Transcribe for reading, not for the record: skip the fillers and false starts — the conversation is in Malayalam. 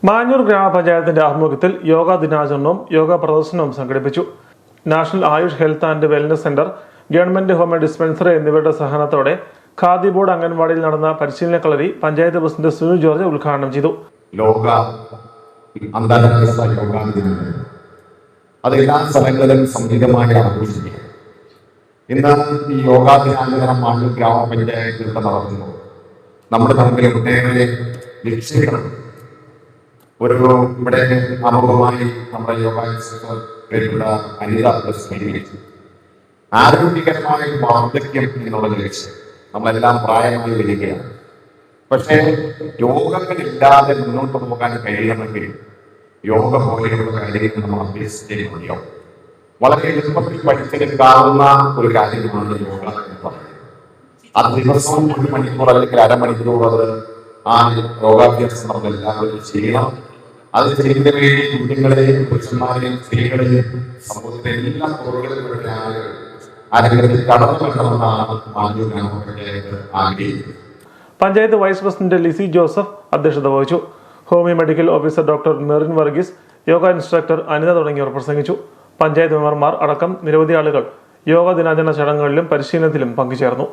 മാഞ്ഞൂർ ഗ്രാമപഞ്ചായത്തിന്റെ ആഭിമുഖ്യത്തിൽ യോഗാ ദിനാചരണവും യോഗ പ്രദർശനവും സംഘടിപ്പിച്ചു. National Ayush health and wellness centre, government home dispensary എന്നിവരുടെ സഹകരണത്തോടെ ഖാദി ബോർഡ് അംഗൻവാടിയിൽ നടന്ന പരിശീലന കളരി പഞ്ചായത്ത് പ്രസിഡന്റ് സുനിൽ ജോർജ് ഉദ്ഘാടനം ചെയ്തു. ലോക അന്താരാഷ്ട്ര യോഗാ ദിനം അത് എല്ലാ സ്ഥലങ്ങളിലും സമുചിതമായി ആഘോഷിക്കുക. ഇന്ന് ഈ യോഗാ ദിനാചരണം മാഞ്ഞൂർ ഗ്രാമപഞ്ചായത്തിലൂടെ നടത്തുന്നു. നമ്മുടെ മുമ്പിൽ ഒട്ടേറെ ലക്ഷ്യങ്ങൾ ഒരു ഇവിടെ ആമുഖമായി നമ്മുടെ യോഗ അനിത ആരോഗ്യകരമായ വാർദ്ധക്യം എന്നുള്ള ലക്ഷ്യം നമ്മളെല്ലാം പ്രായമായി വരികയാണ്. പക്ഷേ യോഗങ്ങളില്ലാതെ മുന്നോട്ട് പോകാൻ കഴിയണമെങ്കിൽ യോഗ പോലെയുള്ള കാര്യങ്ങൾ നമ്മൾ അഭ്യസിച്ചേ മതിയോ. വളരെ എളുപ്പത്തിൽ പഠിച്ചെടുക്കാവുന്ന ഒരു കാര്യമാണ് യോഗ എന്ന് പറയുന്നത്. അത് ദിവസവും 1 മണിക്കൂർ അല്ലെങ്കിൽ അരമണിക്കൂർ അത് ആ യോഗാഭ്യാസം നമ്മൾ എല്ലാവരും ചെയ്യണം. അത് ചെയ്യുന്നതിന് വേണ്ടി കുഞ്ഞുങ്ങളെയും പുരുഷന്മാരെയും സ്ത്രീകളെയും സമൂഹത്തിലെ എല്ലാ തുറകളിലുള്ള ആളുകൾ ആ രംഗത്തിൽ കടന്നു വരണമെന്നാണ് മാഞ്ഞൂർ ഗ്രാമപഞ്ചായത്ത് ആഗ്രഹിക്കുന്നത്. പഞ്ചായത്ത് വൈസ് പ്രസിഡന്റ് ലിസി ജോസഫ് അധ്യക്ഷത വഹിച്ചു. Homeo medical officer doctor Merin Varghese, yoga instructor Anitha തുടങ്ങിയവർ പ്രസംഗിച്ചു. പഞ്ചായത്ത് മെമ്പർമാർ അടക്കം നിരവധി ആളുകൾ യോഗ ദിനാചരണ ചടങ്ങുകളിലും പരിശീലനത്തിലും പങ്കുചേർന്നു.